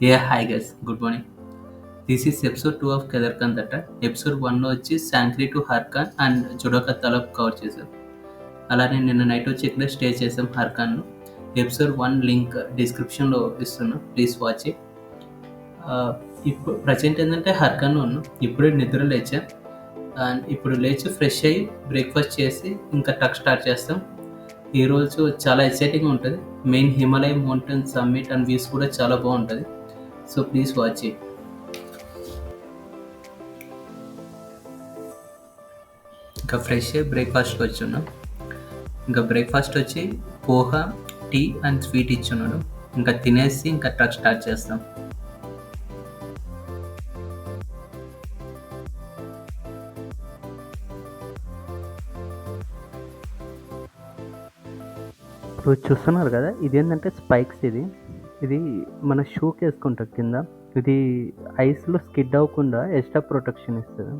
Yeah, hi guys. Good morning. This is episode 2 of Kedarkan Datta. Episode 1లో వచ్చి శాంక్రీ to హర్కాన్ and judoka తలబ్ cover చేసాం. అలానే నిన్న night వచ్చి ఇక్కడే స్టే చేసాం హర్కాన్లో. ఎపిసోడ్ 1 లింక్ డిస్క్రిప్షన్లో ఇస్తున్నాం, ప్లీజ్ వాచ్ ఇట్. ఇప్పుడు ప్రజెంట్ ఏంటంటే హర్కాన్లో ఉన్నాం. ఇప్పుడే నిద్ర లేచా అండ్ ఇప్పుడు లేచి ఫ్రెష్ అయ్యి బ్రేక్ఫాస్ట్ చేసి ఇంకా ట్రక్ స్టార్ట్ చేస్తాం. ఈరోజు చాలా ఎక్సైటింగ్ ఉంటుంది. Main Himalaya mountain summit and views కూడా చాలా బాగుంటుంది. So please watch it. ఇంకా ఫ్రెష్ అయ్యి బ్రేక్ఫాస్ట్కి వచ్చి ఉన్నాం. ఇంకా బ్రేక్ఫాస్ట్ వచ్చి పోహా, టీ అండ్ స్వీట్ ఇచ్చున్నాడు. ఇంకా తినేసి ఇంకా ట్రక్ స్టార్ట్ చేస్తాం. ఇప్పుడు చూస్తున్నారు కదా, ఇదేంటంటే స్పైక్స్. ఇది మన షూకి వేసుకుంటాం కింద. ఇది ఐస్లో స్కిడ్ అవ్వకుండా ఎక్స్ట్రా ప్రొటెక్షన్ ఇస్తుంది.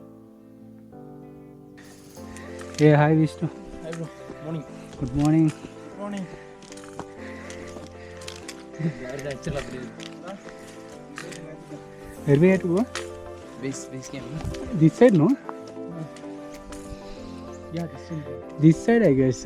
ఏ hi Vishnu. Hi bro, morning. Good morning. Morning. Where we at go? Base camp. This side, no? Yeah, this is. This side, I guess.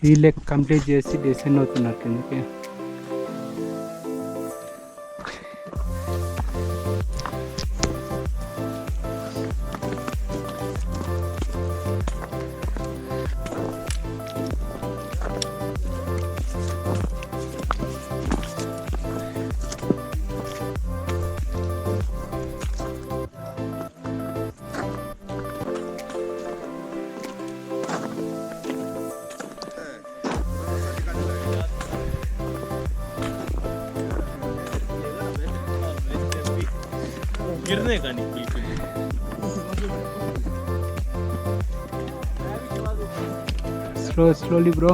ఈ లెక్ కంప్లీట్ చేసి డిసెండ్ అవుతున్నారు కిందకి. गिरने का नहीं बिल्कुल. Slowly bro.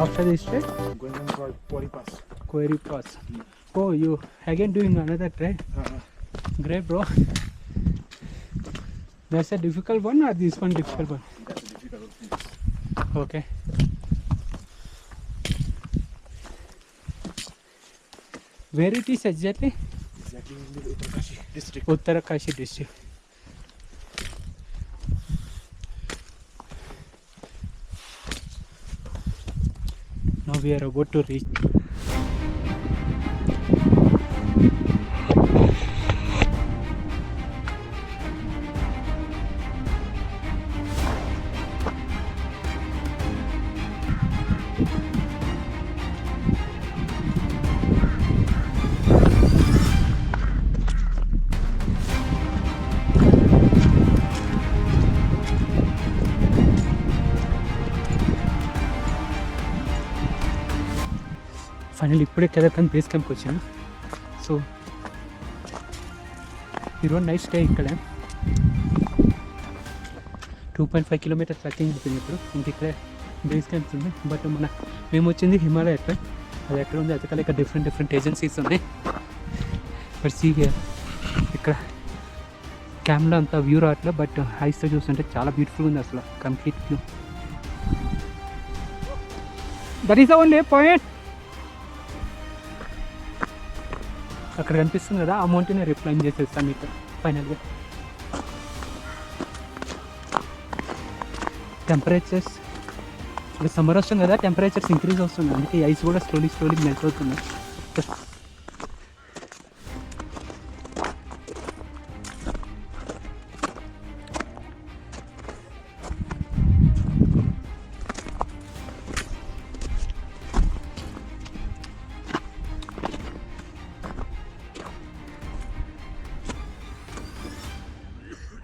After this trek, Going on Quarry Pass. Quarry Pass. Oh, you again doing another trek? Great bro. That's a difficult one or this one difficult one? That's a difficult thing. Okay. Where it is exactly? Exactly in the Uttarkashi district. Uttarkashi district. Now we are about to reach. Final ఇప్పుడే Kedarnath base క్యాంప్కి వచ్చాను. So ఈరోజు night stay ఇక్కడ. 2.5 kilometres trekking ఉంటుంది. ఇప్పుడు ఇంక ఇక్కడే base camps ఉంది. బట్ మేము వచ్చింది హిమాలయ ట్రెక్. అది ఎక్కడ ఉంది అది ఇక్కడ డిఫరెంట్ ఏజెన్సీస్ ఉన్నాయి. బట్ సీ హియర్, ఇక్కడ క్యాంప్లో అంత వ్యూ రావట్లే, బట్ ఐస్తో చూస్తుంటే చాలా బ్యూటిఫుల్గా ఉంది అసలు complete view. That is the only point. అక్కడ కనిపిస్తుంది కదా, ఆ మౌంటైన్ రిప్లైన్ చేసేస్తాను మీకు ఫైనల్గా. టెంపరేచర్స్ ఇప్పుడు సమ్మర్ వస్తుంది కదా, టెంపరేచర్స్ ఇంక్రీజ్ అవుతుంది. అందుకే ఐస్ కూడా స్లోలీ మెల్ట్ అవుతుంది.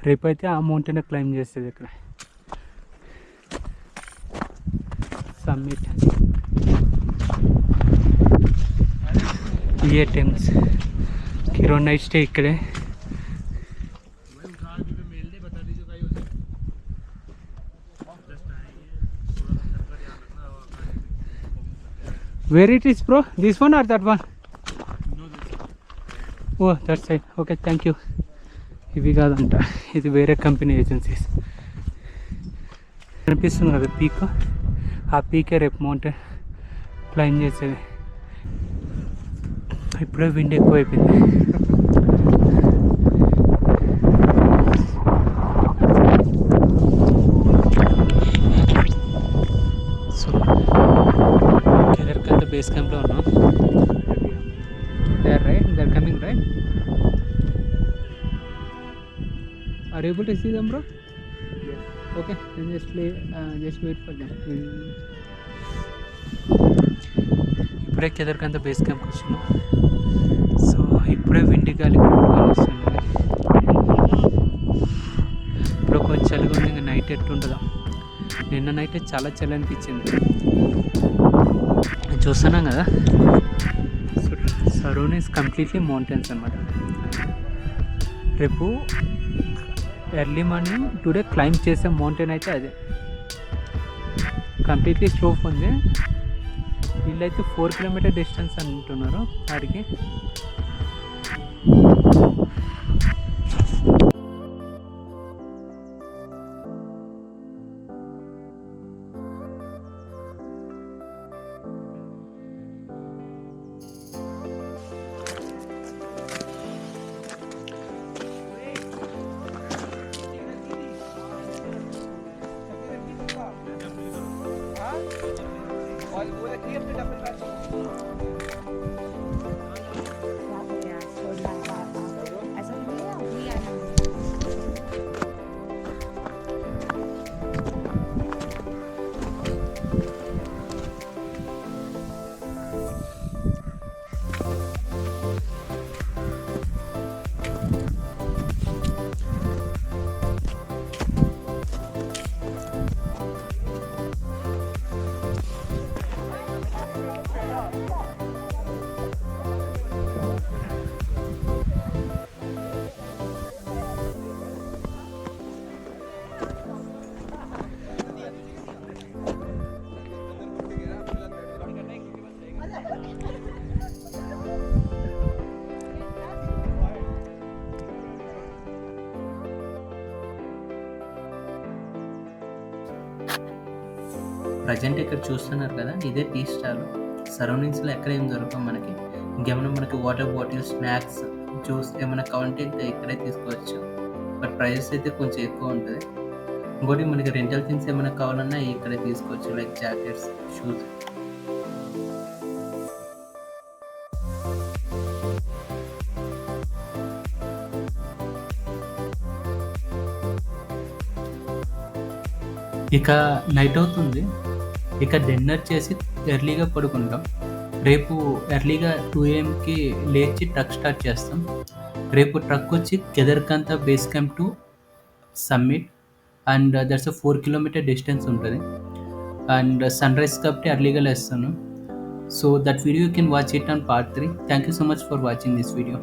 రేపైతే ఆ మౌంటైన్ క్లైమ్ చేస్తుంది ఇక్కడ సమ్మిట్ ये टेम्स किरो नाइट स्टे इकड़े where it is bro, this one or that one? Oh, that side. Okay, thank you. ఇవి కాదంట, ఇది వేరే కంపెనీ ఏజెన్సీస్. కనిపిస్తుంది కదా పీక్, ఆ పీకే రేపు మౌంటైన్ క్లైమ్ చేసేది. ఇప్పుడే విండ్ ఎక్కువ అయిపోయింది. సో కేదార్కంత బేస్ క్యాంప్లో ఉన్నాం. They are right, they are coming right. Are you able to see them, bro? Yes. Okay, then just wait for them. ఇప్పుడే కేదార్కంత బేస్ క్యాంప్కి వచ్చినాం. సో ఇప్పుడే విండి గాలి వస్తుంది. ఇప్పుడు కొంచెం చలిగా ఉంది. ఇంకా నైట్ ఎట్టుంటుందో. నిన్న నైట్ చాలా చలి అనిపించింది. చూస్తున్నాం కదా, సరౌండింగ్స్ కంప్లీట్లీ మౌంటైన్స్ అనమాట. రేపు ఎర్లీ మార్నింగ్ టుడే క్లైంబ్ చేసే మౌంటైన్ అయితే అదే. కంప్లీట్లీ స్లోప్ ఉంది. వీళ్ళైతే 4 కిలోమీటర్ డిస్టెన్స్ అంటున్నారు వాడికి. ప్రజెంట్ ఇక్కడ చూస్తున్నారు కదా, ఇదే టీ స్టాల్. సరౌండింగ్స్లో ఎక్కడ ఏం దొరకవు మనకి. ఇంకేమైనా మనకి వాటర్ బాటిల్, స్నాక్స్, జ్యూస్ ఏమైనా కావాలంటే ఇక్కడే తీసుకోవచ్చు. బట్ ప్రైజెస్ అయితే కొంచెం ఎక్కువ ఉంటుంది. ఇంకోటి మనకి రెంటల్ థింగ్స్ ఏమైనా కావాలన్నా ఇక్కడే తీసుకోవచ్చు, లైక్ జాకెట్స్, షూస్. ఇక నైట్ అవుతుంది. ఇక డిన్నర్ చేసి ఎర్లీగా పడుకుంటాం. రేపు ఎర్లీగా 2 AM లేచి ట్రక్ స్టార్ట్ చేస్తాం. రేపు ట్రక్ వచ్చి Kedarkantha base camp to summit, and that's 4 kilometre distance ఉంటుంది. అండ్ సన్ రైజ్ కాబట్టి ఎర్లీగా లేస్తాను. So that video you can watch it on part 3. Thank you so much for watching this video.